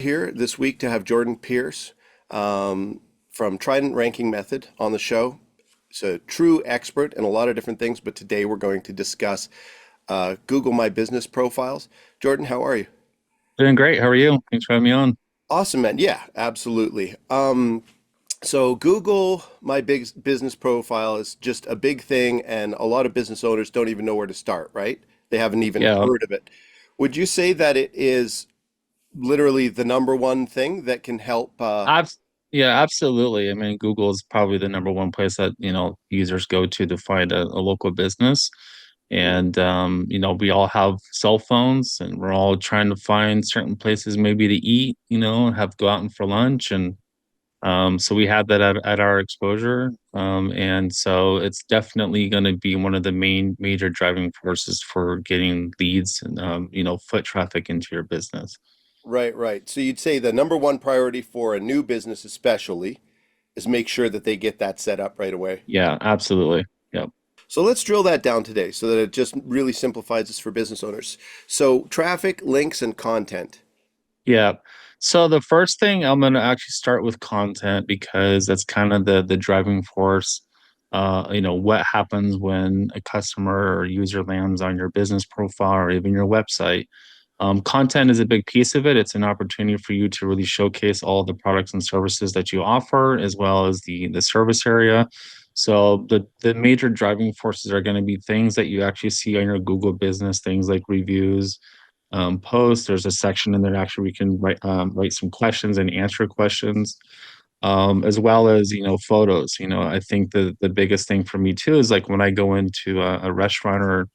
Here this week to have Jordan Pearce from Trident Ranking Method on the show. He's a true expert in a lot of different things, but today we're going to discuss Google My Business profiles. Jordan, how are you? Doing great. How are you? Thanks for having me on. Awesome, man. Yeah, absolutely. So Google My Big Business profile is just a big thing, and a lot of business owners don't even know where to start, right? They haven't even Yeah, heard of it. Would you say that it is literally the number one thing that can help? abs yeah, absolutely. I mean, Google is probably the number one place that, users go to find a local business. And we all have cell phones and we're all trying to find certain places maybe to eat, have go out and for lunch. And so we have that at our exposure. And so it's definitely going to be one of the main major driving forces for getting leads and foot traffic into your business. Right, right. So you'd say the number one priority for a new business, especially, is make sure that they get that set up right away. Yeah, absolutely. Yeah. So let's drill that down today so that it just really simplifies this for business owners. So traffic, links, and content. Yeah. So the first thing I'm going to actually start with content because that's kind of the driving force. What happens when a customer or user lands on your business profile or even your website. Content is a big piece of it. It's an opportunity for you to really showcase all the products and services that you offer, as well as the service area. So the major driving forces are going to be things that you actually see on your Google business, things like reviews, posts. There's a section in there actually we can write some questions and answer questions, as well as photos. I think the biggest thing for me too is like when I go into a restaurant or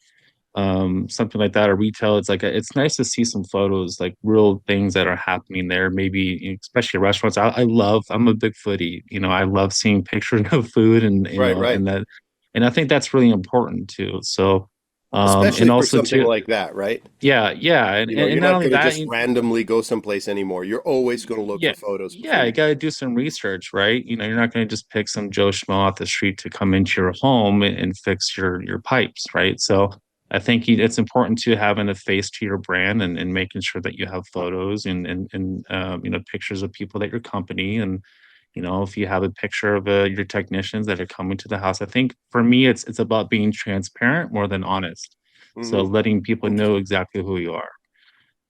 something like that or retail, it's nice to see some photos, like real things that are happening there, maybe especially restaurants. I'm a big foodie. I love seeing pictures of food, and Right, right. and I think that's really important too. So and Especially for also something too, like that, right? yeah, and You're not not only going to that, just randomly go someplace anymore. You're always going to look for yeah, photos for yeah, you food. got to do some research, right? You're not going to just pick some Joe Schmo off the street to come into your home and fix your pipes, right? So I think it's important to having a face to your brand, and making sure that you have photos and pictures of people at your company. And if you have a picture of your technicians that are coming to the house. I think for me it's about being transparent more than honest, so Hmm. letting people know Interesting. exactly who you are.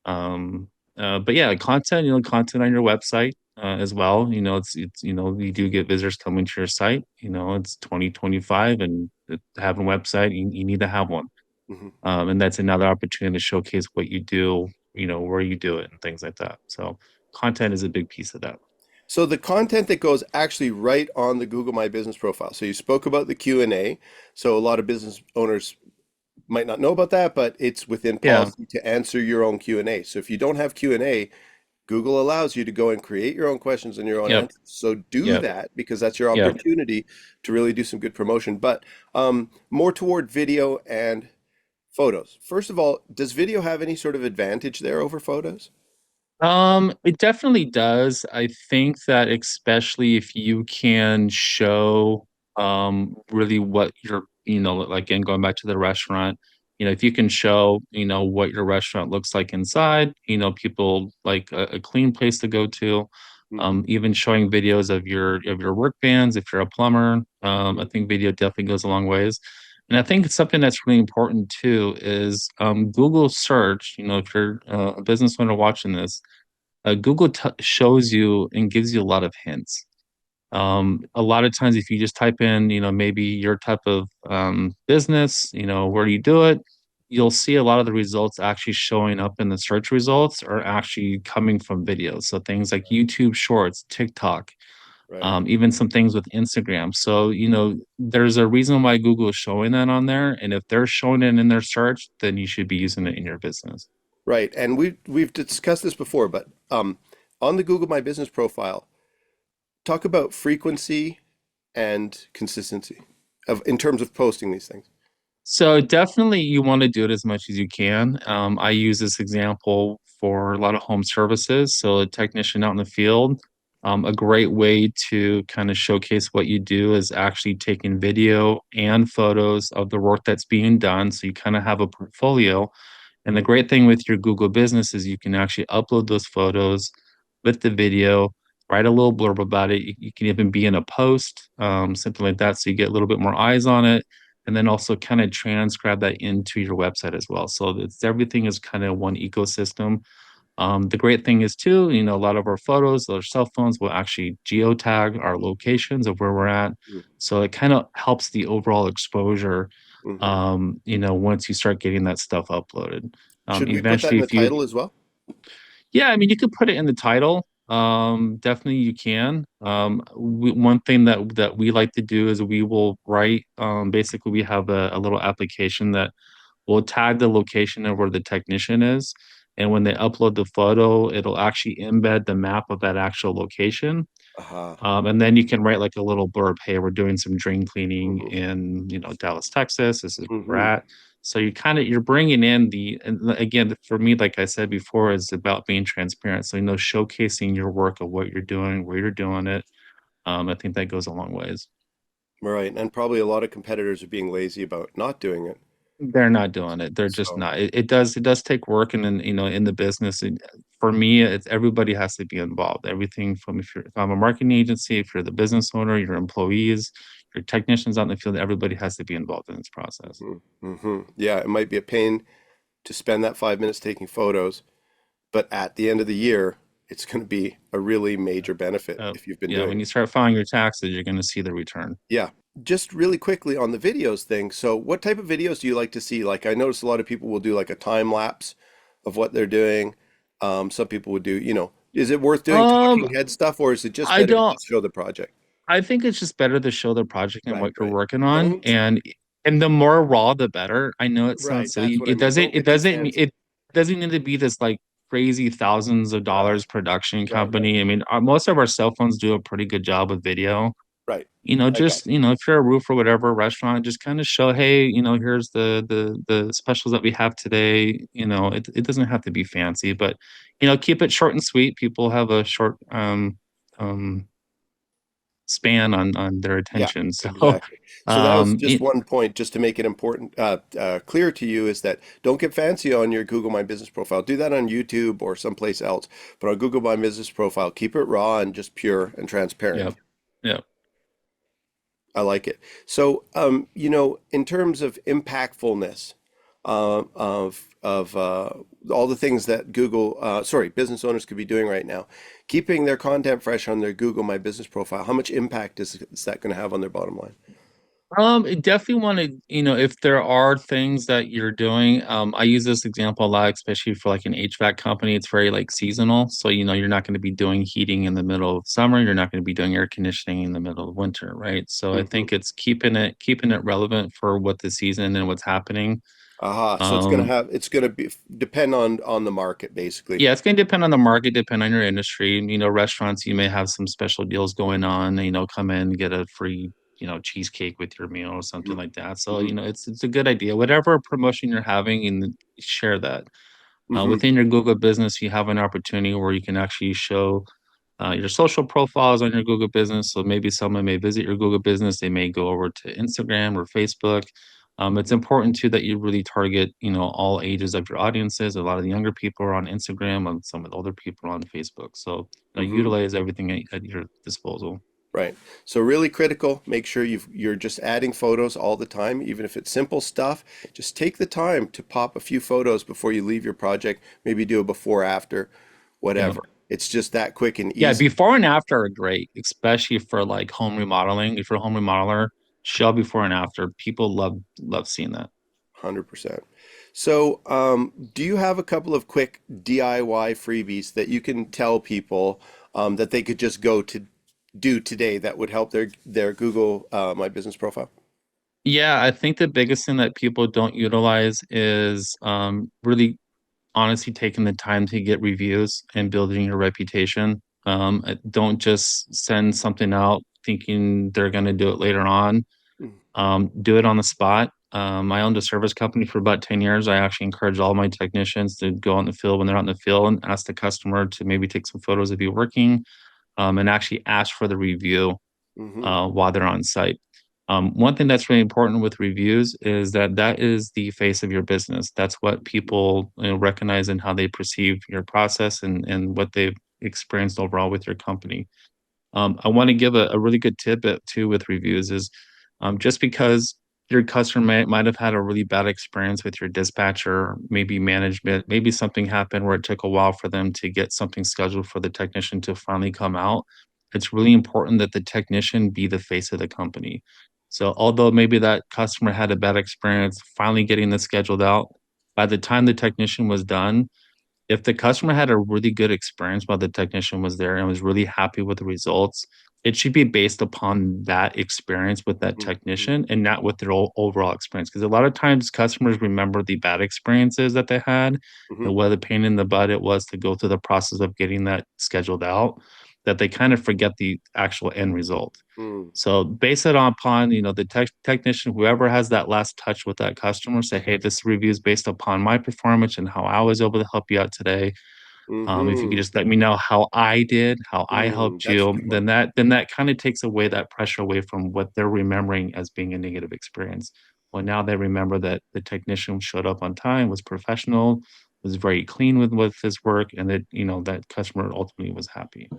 um but yeah, content, content on your website as well. It's you do get visitors coming to your site. It's 2025, and having a website, you need to have one. Hmm. And that's another opportunity to showcase what you do, where you do it and things like that. So content is a big piece of that. So the content that goes actually right on the Google My Business profile. So you spoke about the Q&A. So a lot of business owners might not know about that, but it's within Yeah, policy to answer your own Q&A. So if you don't have Q&A, Google allows you to go and create your own questions and your own yep, answers. So do yep, that because that's your yep. opportunity to really do some good promotion. But more toward video and photos. First of all, does video have any sort of advantage there over photos? It definitely does. I think that especially if you can show really what like, again, going back to the restaurant, if you can show, what your restaurant looks like inside, people like a clean place to go to, Hmm. even showing videos of your work bands if you're a plumber. I think video definitely goes a long ways. And I think it's something that's really important too is Google search. If you're a business owner watching this, Google shows you and gives you a lot of hints. A lot of times, if you just type in, maybe your type of business, where you do it, you'll see a lot of the results actually showing up in the search results are actually coming from videos. So things like YouTube Shorts, TikTok, Right. even some things with Instagram. So, there's a reason why Google is showing that on there. And if they're showing it in their search, then you should be using it in your business. Right. And we've discussed this before, but on the Google My Business profile, talk about frequency and consistency of in terms of posting these things. So definitely you want to do it as much as you can. I use this example for a lot of home services. So a technician out in the field, a great way to kind of showcase what you do is actually taking video and photos of the work that's being done. So you kind of have a portfolio. And the great thing with your Google business is you can actually upload those photos with the video, write a little blurb about it. You can even be in a post, something like that, so you get a little bit more eyes on it, and then also kind of transcribe that into your website as well. So it's everything is kind of one ecosystem. The great thing is too, a lot of our photos, our cell phones will actually geotag our locations of where we're at. So it kind of helps the overall exposure, Mm-hmm. once you start getting that stuff uploaded. Should we put that Eventually, in the if you, title as well? yeah, I mean, you could put it in the title. Definitely you can. One thing that we like to do is we will write, basically we have a little application that we'll tag the location of where the technician is. And when they upload the photo, it'll actually embed the map of that actual location. Uh-huh. And then you can write like a little blurb, hey, we're doing some drain cleaning Mm-hmm. in, Dallas, Texas. This is where we're Mm-hmm. at. So you're bringing in and again, for me, like I said before, is about being transparent. So, showcasing your work of what you're doing, where you're doing it. I think that goes a long ways. Right. And probably a lot of competitors are being lazy about not doing it. They're not doing it. They're just So, not. It does take work, and then in the business, for me, it's everybody has to be involved. Everything from if I'm a marketing agency, if you're the business owner, your employees, your technicians out in the field, everybody has to be involved in this process. mm-hmm. Yeah, it might be a pain to spend that 5 minutes taking photos, but at the end of the year, it's going to be a really major benefit if you've been Yeah, doing when it. you start filing your taxes, you're going to see the return. Yeah. Just really quickly on the videos thing. So, what type of videos do you like to see? Like, I notice a lot of people will do like a time lapse of what they're doing. Some people would do, is it worth doing Um, talking head stuff or is it just I better to don't. just show the project? I think it's just better to show the project and Right, what you're right. working on, Don't, and the more raw, the better. I know it sounds right, that's silly. what I It mean. doesn't. Don't It get too doesn't. fancy. It doesn't need to be this like crazy thousands of Uh, dollars production right, right, company. I mean, most of our cell phones do a pretty good job with video. right. I got Just if you're a roof or whatever restaurant, just kind of show, hey, here's the specials that we have today. It doesn't have to be fancy, but keep it short and sweet. People have a short um span on their Yeah, attention. So, exactly. So that was just it, one point, just to make it important, clear to you, is that don't get fancy on your Google My Business profile. Do that on YouTube or someplace else, but on Google My Business profile, keep it raw and just pure and transparent. yeah, yeah. I like it. So, in terms of impactfulness, of all the things that business owners could be doing right now, keeping their content fresh on their Google My Business profile, how much impact is that going to have on their bottom line? It definitely want to, if there are things that you're doing, I use this example a lot, especially for like an HVAC company. It's very like seasonal. So, you're not going to be doing heating in the middle of summer. You're not going to be doing air conditioning in the middle of winter, right? So I Hmm. think it's keeping it relevant for what the season and what's happening. Aha. So Um, it's gonna be depend on the market basically. Yeah, it's going to depend on the market, depend on your industry. Restaurants, you may have some special deals going on. Come in, get a free, cheesecake with your meal or something Hmm. like that. So, Hmm. it's a good idea. Whatever promotion you're having, and share that. Hmm. Within your Google business, you have an opportunity where you can actually show your social profiles on your Google business. So maybe someone may visit your Google business, they may go over to Instagram or Facebook. It's important too that you really target, all ages of your audiences. A lot of the younger people are on Instagram, and some of the older people are on Facebook. So, Hmm. utilize everything at your disposal. Right. So really critical, make sure you're just adding photos all the time, even if it's simple stuff. Just take the time to pop a few photos before you leave your project, maybe do a before after, Yeah. whatever. It's just that quick and Yeah. easy. Before and after are great, especially for like home remodeling. If you're a home remodeler, show before and after. People love seeing that. 100%. So, do you have a couple of quick DIY freebies that you can tell people that they could just go to do today that would help their Google My Business profile? Yeah, I think the biggest thing that people don't utilize is really honestly taking the time to get reviews and building your reputation. Don't just send something out thinking they're going to do it later on. Mm. Do it on the spot. I owned a service company for about 10 years. I actually encourage all my technicians to go out in the field when they're out in the field and ask the customer to maybe take some photos of you working, and actually ask for the review Hmm. while they're on site. One thing that's really important with reviews is that is the face of your business. That's what people recognize and how they perceive your process and what they've experience overall with your company. I want to give a really good tidbit too with reviews is just because your customer might have had a really bad experience with your dispatcher, maybe management, maybe something happened where it took a while for them to get something scheduled for the technician to finally come out. It's really important that the technician be the face of the company. So although maybe that customer had a bad experience finally getting this scheduled out, by the time the technician was done, if the customer had a really good experience while the technician was there and was really happy with the results, it should be based upon that experience with that Mm-hmm. technician and not with their overall experience. Because a lot of times customers remember the bad experiences that they had Mm-hmm. and what a pain in the butt it was to go through the process of getting that scheduled out, that they kind of forget the actual end result. Mm. So base it upon, the technician, whoever has that last touch with that customer, say, hey, this review is based upon my performance and how I was able to help you out today. If you could Mm-hmm. just let me know how I did, how I Mm. helped That's a you, good one. then that kind of takes away that pressure away from what they're remembering as being a negative experience. Well, now they remember that the technician showed up on time, was professional, was very clean with his work, and that that customer ultimately was happy.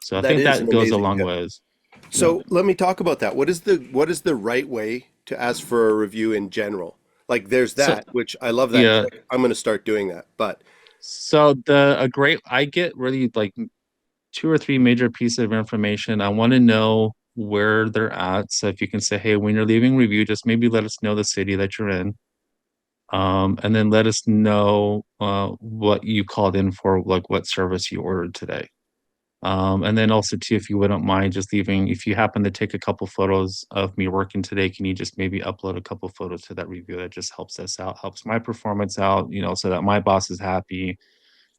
So I That think is an that goes a amazing long tip. ways. Yeah. So let me talk about that. What is the right way to ask for a review in general? Like there's So that, which I love that yeah. trick. I'm going to start doing that. But So I get really like two or three major pieces of information. I want to know where they're at. So if you can say, hey, when you're leaving review, just maybe let us know the city that you're in. And then let us know what you called in for, like what service you ordered today. And then also too, if you wouldn't mind just leaving, if you happen to take a couple photos of me working today, can you just maybe upload a couple photos to that review? That just helps us out, helps my performance out, so that my boss is happy.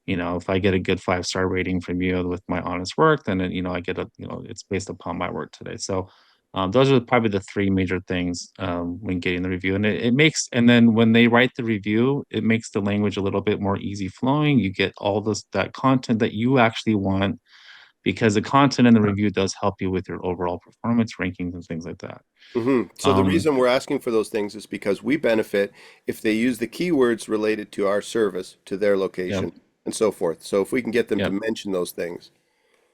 If I get a good 5-star rating from you with my honest work, then I get it's based upon my work today. So those are probably the three major things when getting the review, and it makes, and then when they write the review, it makes the language a little bit more easy flowing. You get all this that content that you actually want because the content in the review does help you with your overall performance rankings and things like that. so the Um, reason we're asking for those things is because we benefit if they use the keywords related to our service, to their yeah, location, and so forth. So if we can get them to yeah. mention those things.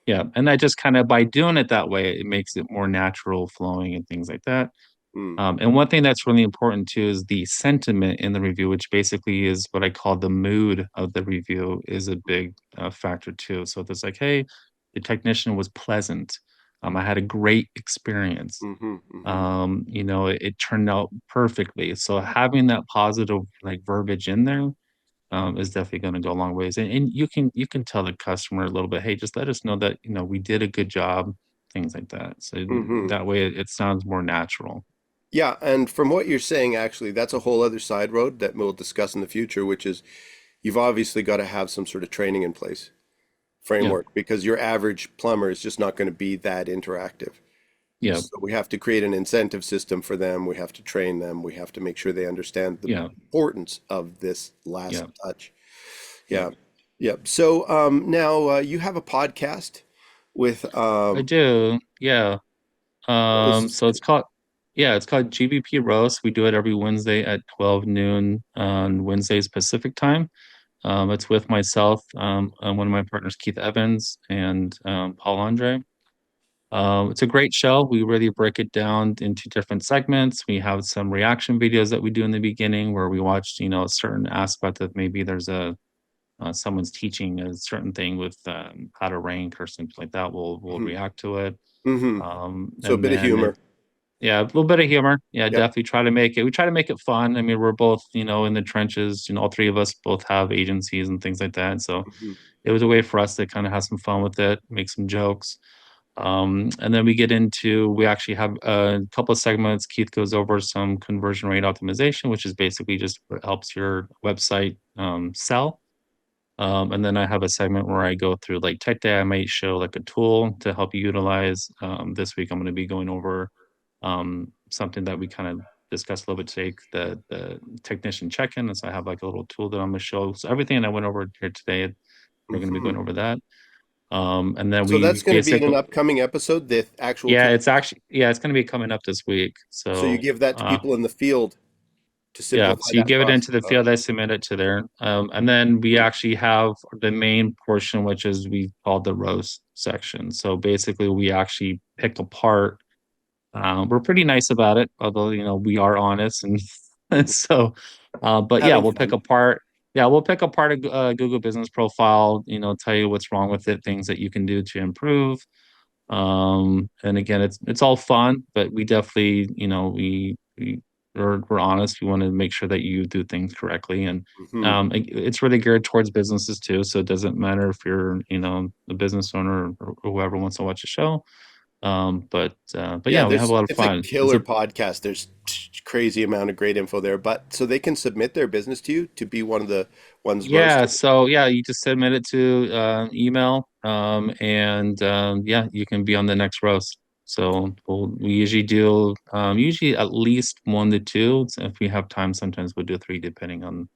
Yeah, and that just kind of by doing it that way, it makes it more natural flowing and things like that. Mm. And one thing that's really important too is the sentiment in the review, which basically is what I call the mood of the review, is a big factor too. So if it's like, hey, the technician was pleasant. I had a great experience. Mm-hmm. Mm-hmm. It turned out perfectly. So having that positive like verbiage in there is definitely going to go a long ways. And you can tell the customer a little bit, hey, just let us know that we did a good job, things like that. So Mm-hmm. that way it sounds more natural. Yeah, and from what you're saying, actually, that's a whole other side road that we'll discuss in the future, which is you've obviously got to have some sort of training in place, Yeah, framework, because your average plumber is just not going to be that interactive. yeah, So we have to create an incentive system for them. We have to train them. We have to make sure they understand the yeah, importance of this last yeah, touch. yeah. Yeah. Yeah. So now you have a podcast with I do. Yeah. what was this So again? it's called GBP Roast. We do it every Wednesday at 12 noon on Wednesdays Pacific time. It's with myself, and one of my partners, Keith Evans, and Paul Andre. It's a great show. We really break it down into different segments. We have some reaction videos that we do in the beginning where we watch, a certain aspect of maybe there's someone's teaching a certain thing with how to rank or something like that. We'll Hmm. react to it. Hmm. So a And bit of then humor. yeah, a little bit of humor. Yeah, Yep. definitely try to make it. We try to make it fun. I mean, we're both, in the trenches. All three of us both have agencies and things like that. So Hmm. it was a way for us to kind of have some fun with it, make some jokes. And then we actually have a couple of segments. Keith goes over some conversion rate optimization, which is basically just what helps your website sell. And then I have a segment where I go through like tech day. I might show like a tool to help you utilize. This week, I'm going to be going over something that we kind of discussed a little bit today, the technician check-in. And so I have like a little tool that I'm going to show. So everything I went over here today, we're going to be Hmm. going over that. And then So that's we going to be in an basically, upcoming episode, the actual yeah, tool. it's actually, yeah, it's going to be coming up this week. So you So, give that to people in the field. to Yeah, simplify so you that give it process. into the field, Okay. I submit it to there. And then we actually have the main portion, which is we call the roast section. So basically, we actually pick apart. We're pretty nice about it, although we are honest, and, and so, but yeah, Having we'll pick fun. apart. Yeah, we'll pick apart a Google Business Profile. Tell you what's wrong with it, things that you can do to improve. And again, it's all fun, but we definitely, we're honest. We want to make sure that you do things correctly, and Hmm. it's really geared towards businesses too. So it doesn't matter if you're, a business owner or whoever wants to watch a show. But Yeah, yeah, we have a there's lot of it's a fun. It's killer a podcast. There's crazy amount of great info there, but so they can submit their business to you to be one of the ones Yeah, roasted. so yeah, you just submit it to email, and yeah, you can be on the next roast. So we usually do usually at least 1 to 2. So if we have time, sometimes we'll do three, depending on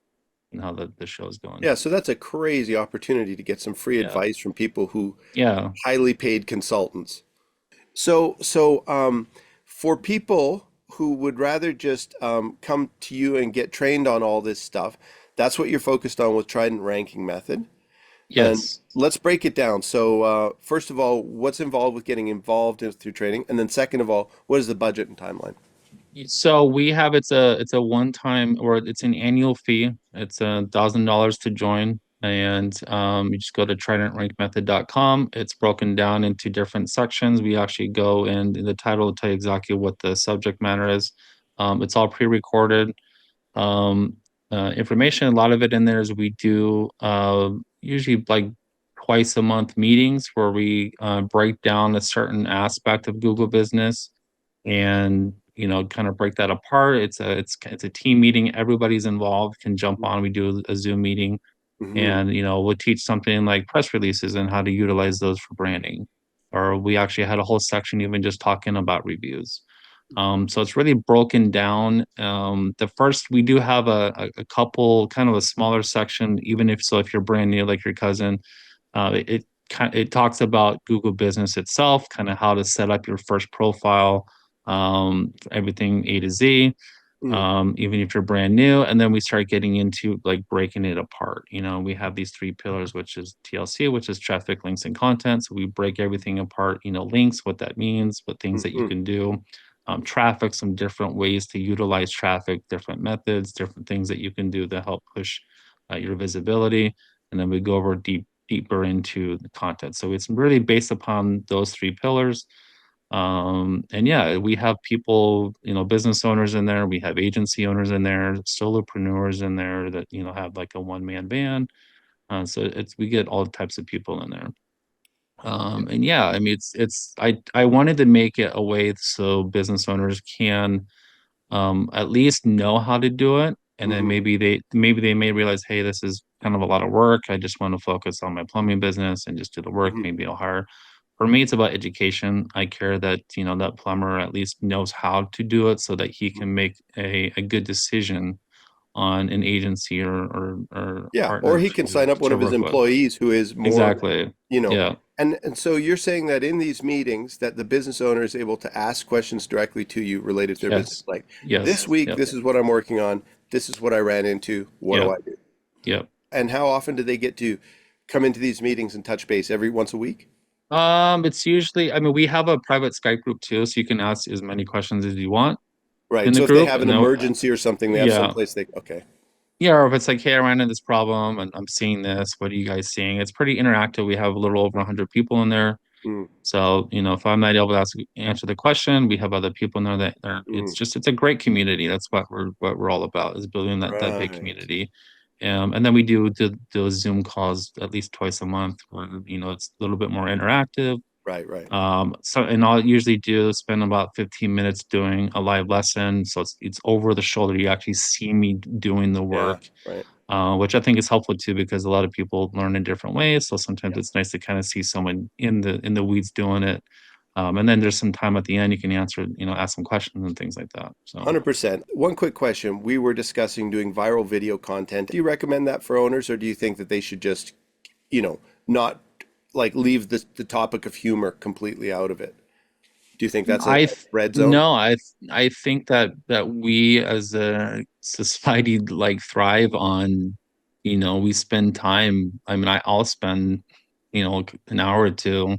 how the show's going. Yeah, so that's a crazy opportunity to get some free Yeah, advice from people who yeah, highly paid consultants. So, for people who would rather just come to you and get trained on all this stuff, that's what you're focused on with Trident Ranking Method. And yes. let's break it down. So, first of all, what's involved with getting involved through training? And then second of all, what is the budget and timeline? So we have it's a one time, or it's an annual fee. It's $1,000 to join, and you just go to tridentrankmethod.com. It's broken down into different sections. We actually go, and the title will tell you exactly what the subject matter is. It's all pre-recorded um, information. A lot of it in there is we do usually like twice a month meetings where we break down a certain aspect of Google Business, and kind of break that apart. It's a team meeting. Everybody's involved, can jump on. We do a Zoom meeting, Hmm. and we'll teach something like press releases and how to utilize those for branding. Or we actually had a whole section even just talking about reviews. So it's really broken down. The first, we do have a couple, kind of a smaller section, even if you're brand new, like your cousin, it talks about Google Business itself, kind of how to set up your first profile, everything A to Z, Mm. even if you're brand new. And then we start getting into like breaking it apart. We have these three pillars, which is TLC, which is traffic, links, and content. So we break everything apart, links, what that means, what things that you Hmm. can do, traffic, some different ways to utilize traffic, different methods, different things that you can do to help push your visibility. And then we go over deeper into the content. So it's really based upon those three pillars. And yeah, we have people, business owners in there. We have agency owners in there, solopreneurs in there that, have like a one-man band. So we get all types of people in there. And yeah, I mean, I wanted to make it a way so business owners can at least know how to do it. And then Hmm. maybe they may realize, hey, this is kind of a lot of work. I just want to focus on my plumbing business and just do the work. Hmm. Maybe I'll hire. For me, it's about education. I care that, that plumber at least knows how to do it so that he can make a good decision on an agency or Yeah, or partner he can sign up one to of his work with. employees who is more, Exactly. you know, Yeah. and so you're saying that in these meetings that the business owner is able to ask questions directly to you related to their business. Yes. Like this Yes. week, Yep. this is what I'm working on. This is what I ran into. What do Yep. I do? Yep. And how often do they get to come into these meetings and touch base? Every once a week? It's usually, I mean, we have a private Skype group too, so you can ask as many questions as you want in Right. the So if they group. have an And then, emergency or something, they have yeah, someplace they, okay. yeah, or if it's like, hey, I ran into this problem and I'm seeing this, what are you guys seeing? It's pretty interactive. We have a little over 100 people in there. Mm, So, if I'm not able to answer the question, we have other people in there that are, mm, it's a great community. That's what we're all about, is building that big right. community. And then we do those Zoom calls at least twice a month where, it's a little bit more interactive. Right, right. And I'll usually spend about 15 minutes doing a live lesson. So it's over the shoulder. You actually see me doing the Yeah, work, right. which I think is helpful too, because a lot of people learn in different ways. So sometimes Yeah. it's nice to kind of see someone in the weeds doing it. And then there's some time at the end you can answer, ask some questions and things like that. So 100%. One quick question. We were discussing doing viral video content. Do you recommend that for owners, or do you think that they should just, not like leave the topic of humor completely out of it? Do you think that's a I th red zone? no, I think that we as a society like thrive on, we spend time. I mean, I'll spend, an hour or two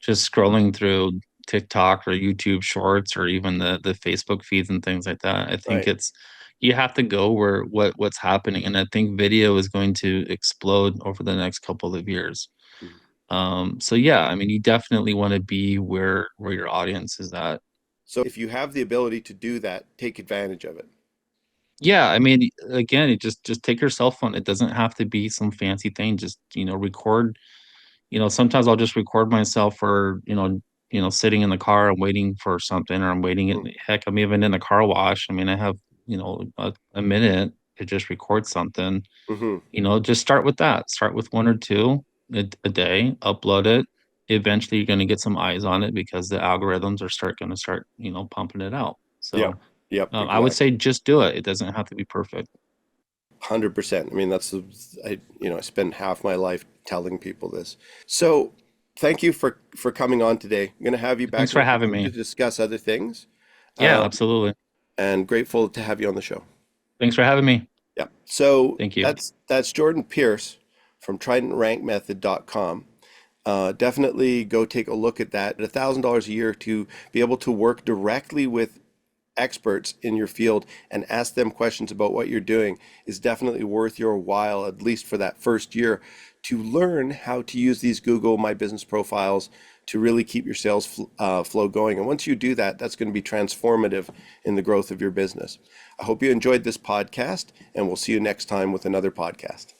just scrolling through TikTok or YouTube Shorts or even the Facebook feeds and things like that. I think Right. it's you have to go where what's happening, and I think video is going to explode over the next couple of years. Mhm. So yeah, I mean, you definitely want to be where your audience is at. So if you have the ability to do that, take advantage of it. Yeah, I mean, again, just take your cell phone. It doesn't have to be some fancy thing. Just, record. Sometimes I'll just record myself for, sitting in the car and waiting for something, or I'm waiting in, heck, I'm even in the car wash. I mean, I have, a minute to just record something. Mm-hmm. Just start with that. Start with one or two a day, upload it. Eventually you're going to get some eyes on it because the algorithms are going to start, pumping it out. Yep. So Yep. I would Exactly. say just do it. It doesn't have to be perfect. 100%. I mean, I spend half my life telling people this. So thank you for coming on today. I'm going to have you Thanks back in for the having future to me. discuss other things. Yeah, Um, absolutely. and grateful to have you on the show. Thanks for having me. Yeah. So Thank you. that's Jordan Pearce from TridentRankMethod.com. Definitely go take a look at that. At $1,000 a year to be able to work directly with experts in your field and ask them questions about what you're doing is definitely worth your while, at least for that first year, to learn how to use these Google My Business profiles to really keep your flow going. And once you do that, that's going to be transformative in the growth of your business. I hope you enjoyed this podcast, and we'll see you next time with another podcast.